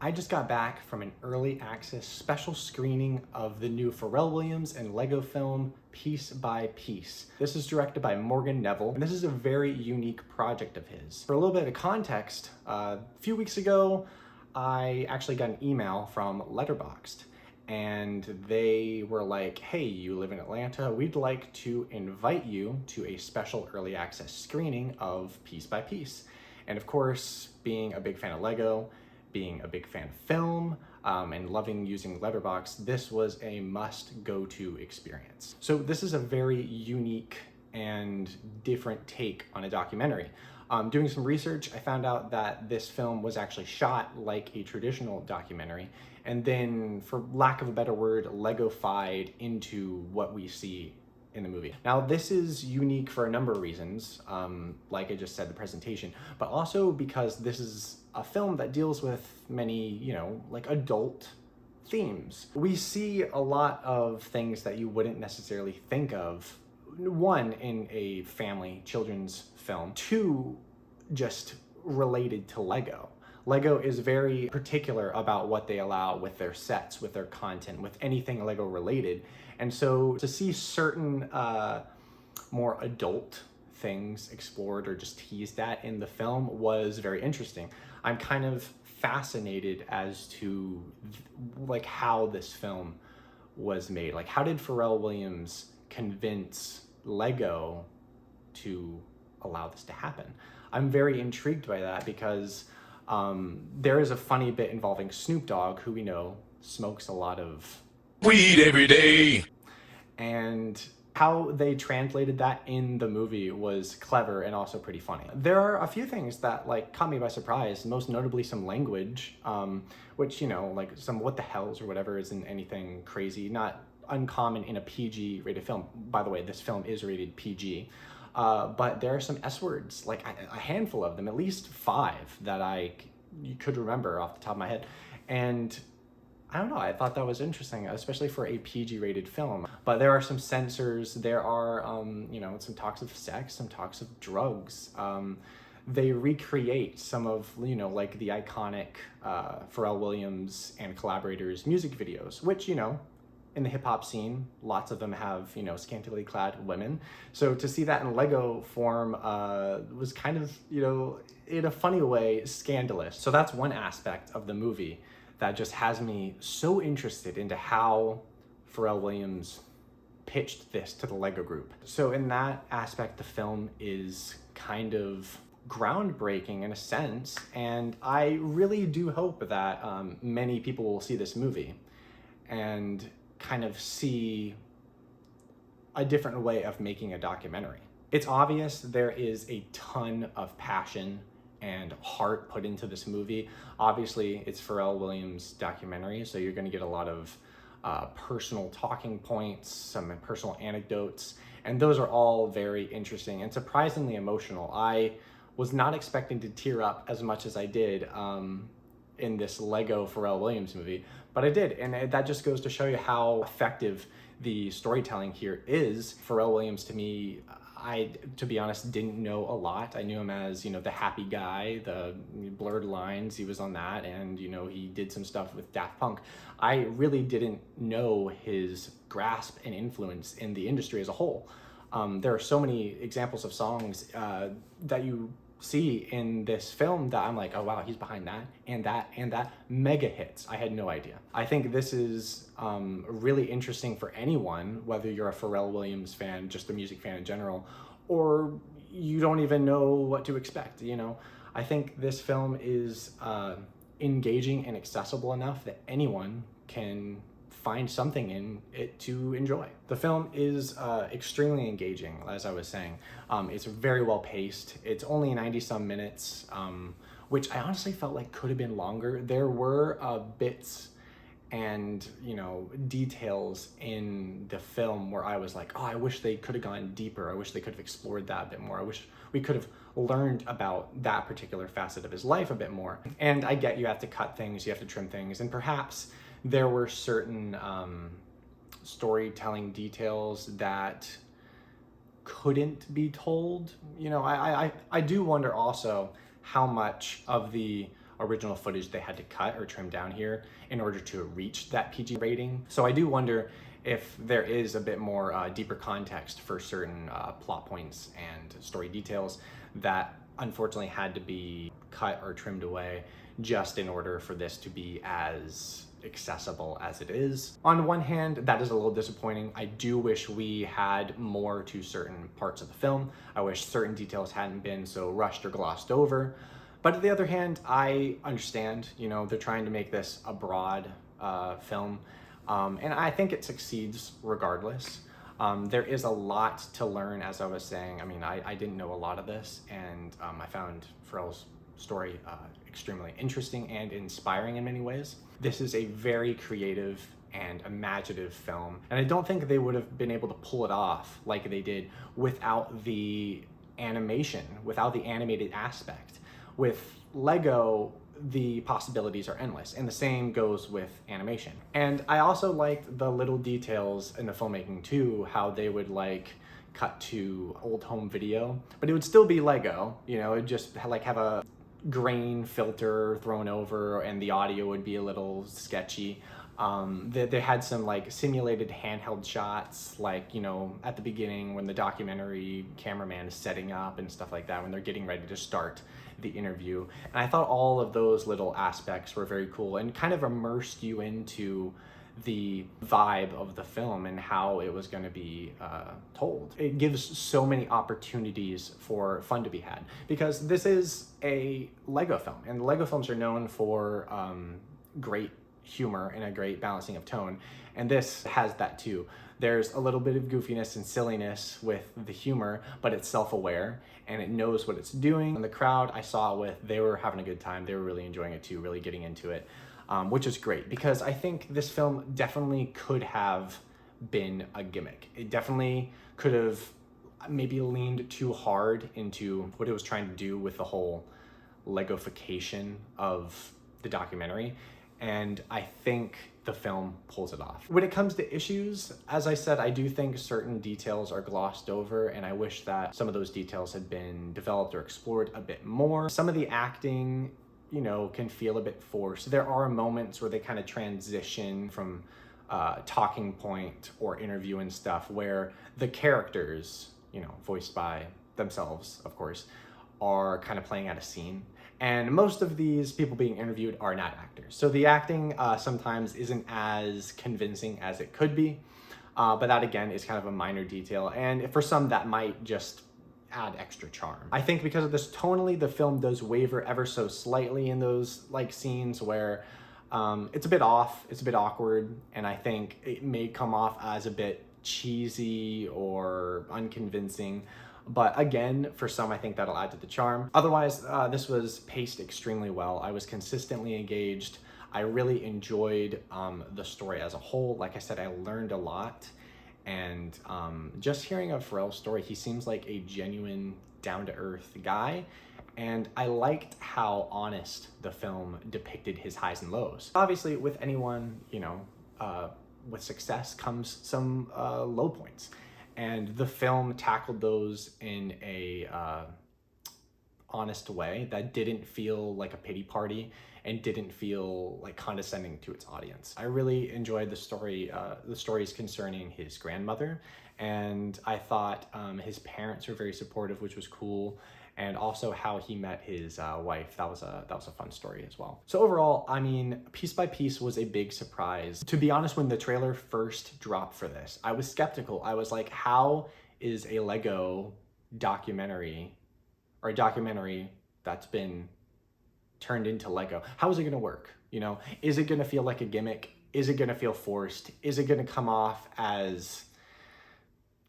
I just got back from an early access special screening of the new Pharrell Williams and Lego film, Piece by Piece. This is directed by Morgan Neville, and this is a very unique project of his. For a little bit of context, a few weeks ago, I actually got an email from Letterboxd, and they were like, hey, you live in Atlanta, we'd like to invite you to a special early access screening of Piece by Piece. And of course, being a big fan of Lego, being a big fan of film, and loving using Letterboxd, this was a must-go-to experience. So this is a very unique and different take on a documentary. Doing some research, I found out that this film was actually shot like a traditional documentary, and then, for lack of a better word, Lego-fied into what we see in the movie. Now, this is unique for a number of reasons, like I just said, the presentation, but also because this is a film that deals with many, like adult themes. We see a lot of things that you wouldn't necessarily think of, one, in a family children's film, two, just related to Lego. Lego is very particular about what they allow with their sets, with their content, with anything Lego related. And so to see certain more adult things explored or just teased at in the film was very interesting. I'm kind of fascinated as to like how this film was made. Like, how did Pharrell Williams convince Lego to allow this to happen? I'm very intrigued by that because there is a funny bit involving Snoop Dogg, who we know smokes a lot of weed every day. And how they translated that in the movie was clever and also pretty funny. There are a few things that like caught me by surprise, most notably some language, which, like some what the hells or whatever isn't anything crazy, not uncommon in a PG rated film. By the way, this film is rated PG. But there are some S words, like a handful of them, at least 5 that you could remember off the top of my head. And I don't know, I thought that was interesting, especially for a PG rated film. But there are some censors, there are, some talks of sex, some talks of drugs. They recreate some of, like the iconic Pharrell Williams and collaborators music videos, which, in the hip hop scene, lots of them have, scantily clad women. So to see that in Lego form was kind of, in a funny way, scandalous. So that's one aspect of the movie that just has me so interested into how Pharrell Williams pitched this to the Lego group. So in that aspect, the film is kind of groundbreaking in a sense, and I really do hope that many people will see this movie and kind of see a different way of making a documentary. It's obvious there is a ton of passion and heart put into this movie. Obviously, it's Pharrell Williams' documentary, so you're gonna get a lot of personal talking points, some personal anecdotes, and those are all very interesting and surprisingly emotional. I was not expecting to tear up as much as I did in this Lego Pharrell Williams movie, but I did, and that just goes to show you how effective the storytelling here is. Pharrell Williams, to me, to be honest, didn't know a lot. I knew him as, the happy guy, the Blurred Lines, he was on that, and, he did some stuff with Daft Punk. I really didn't know his grasp and influence in the industry as a whole. There are so many examples of songs that you see in this film that I'm like, oh wow, he's behind that and that and that. Mega hits. I had no idea. I think this is really interesting for anyone, whether you're a Pharrell Williams fan, just a music fan in general, or you don't even know what to expect. I think this film is engaging and accessible enough that anyone can find something in it to enjoy. The film is extremely engaging, as I was saying. It's very well paced. It's only 90 some minutes, which I honestly felt like could have been longer. There were bits and details in the film where I was like, oh, I wish they could have gone deeper. I wish they could have explored that a bit more. I wish we could have learned about that particular facet of his life a bit more. And I get you have to cut things, you have to trim things, and perhaps there were certain storytelling details that couldn't be told. I do wonder also how much of the original footage they had to cut or trim down here in order to reach that PG rating. So I do wonder if there is a bit more deeper context for certain plot points and story details that unfortunately had to be cut or trimmed away just in order for this to be as accessible as it is. On one hand, that is a little disappointing. I do wish we had more to certain parts of the film. I wish certain details hadn't been so rushed or glossed over. But on the other hand, I understand, you know, they're trying to make this a broad film, and I think it succeeds regardless. There is a lot to learn, as I was saying. I mean, I didn't know a lot of this, and I found Pharrell's story extremely interesting and inspiring in many ways. This is a very creative and imaginative film, and I don't think they would have been able to pull it off like they did without the animation, without the animated aspect. With Lego, the possibilities are endless, and the same goes with animation. And I also liked the little details in the filmmaking too, how they would like cut to old home video, but it would still be Lego, you know, it'd just like have a grain filter thrown over and the audio would be a little sketchy. They had some like simulated handheld shots, like, you know, at the beginning when the documentary cameraman is setting up and stuff like that, when they're getting ready to start the interview. And I thought all of those little aspects were very cool and kind of immersed you into the vibe of the film and how it was going to be told. It gives so many opportunities for fun to be had, because this is a Lego film, and Lego films are known for great humor and a great balancing of tone, and this has that too. There's a little bit of goofiness and silliness with the humor, but it's self-aware and it knows what it's doing. And the crowd I saw it with, they were having a good time. They were really enjoying it too, really getting into it, which is great, because I think this film definitely could have been a gimmick. It definitely could have maybe leaned too hard into what it was trying to do with the whole Legofication of the documentary, and I think the film pulls it off. When it comes to issues, as I said, I do think certain details are glossed over, and I wish that some of those details had been developed or explored a bit more. Some of the acting, you know, can feel a bit forced. There are moments where they kind of transition from talking point or interview and stuff where the characters, you know, voiced by themselves, of course, are kind of playing out a scene. And most of these people being interviewed are not actors. So the acting sometimes isn't as convincing as it could be, but that again is kind of a minor detail. And for some that might just add extra charm. I think because of this, tonally the film does waver ever so slightly in those like scenes where it's a bit off, it's a bit awkward, and I think it may come off as a bit cheesy or unconvincing. But again, for some, I think that'll add to the charm. Otherwise, this was paced extremely well. I was consistently engaged. I really enjoyed the story as a whole. Like I said, I learned a lot. And just hearing of Pharrell's story, he seems like a genuine, down-to-earth guy. And I liked how honest the film depicted his highs and lows. Obviously, with anyone, you know, with success comes some low points. And the film tackled those in a honest way that didn't feel like a pity party and didn't feel like condescending to its audience. I really enjoyed the stories concerning his grandmother, and I thought his parents were very supportive, which was cool. And also how he met his wife. That was a fun story as well. So overall, I mean, Piece by Piece was a big surprise. To be honest, when the trailer first dropped for this, I was skeptical. I was like, how is a Lego documentary, or a documentary that's been turned into Lego, how is it gonna work? You know, is it gonna feel like a gimmick? Is it gonna feel forced? Is it gonna come off as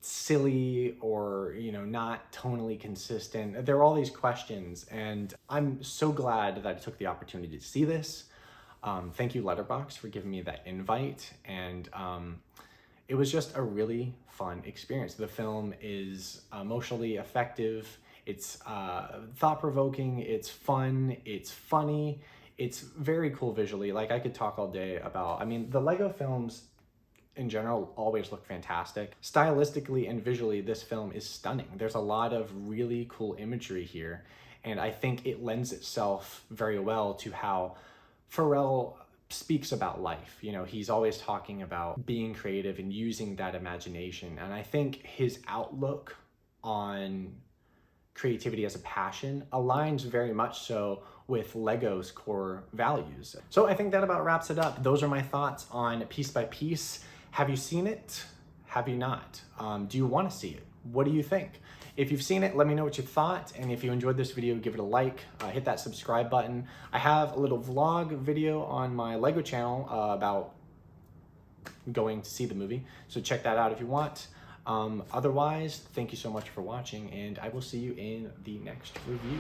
silly or, you know, not tonally consistent? There are all these questions, and I'm so glad that I took the opportunity to see this. Thank you, Letterboxd, for giving me that invite, and it was just a really fun experience. The film is emotionally effective, it's thought-provoking, it's fun, it's funny, it's very cool visually. Like, I could talk all day about, I mean, the Lego films in general always look fantastic. Stylistically and visually, this film is stunning. There's a lot of really cool imagery here, And I think it lends itself very well to how Pharrell speaks about life. You know, he's always talking about being creative and using that imagination. And I think his outlook on creativity as a passion aligns very much so with Lego's core values. So I think that about wraps it up. Those are my thoughts on Piece by Piece. Have you seen it? Have you not? Do you want to see it? What do you think? If you've seen it, let me know what you thought. And if you enjoyed this video, give it a like, hit that subscribe button. I have a little vlog video on my Lego channel about going to see the movie. So check that out if you want. Otherwise, thank you so much for watching, and I will see you in the next review.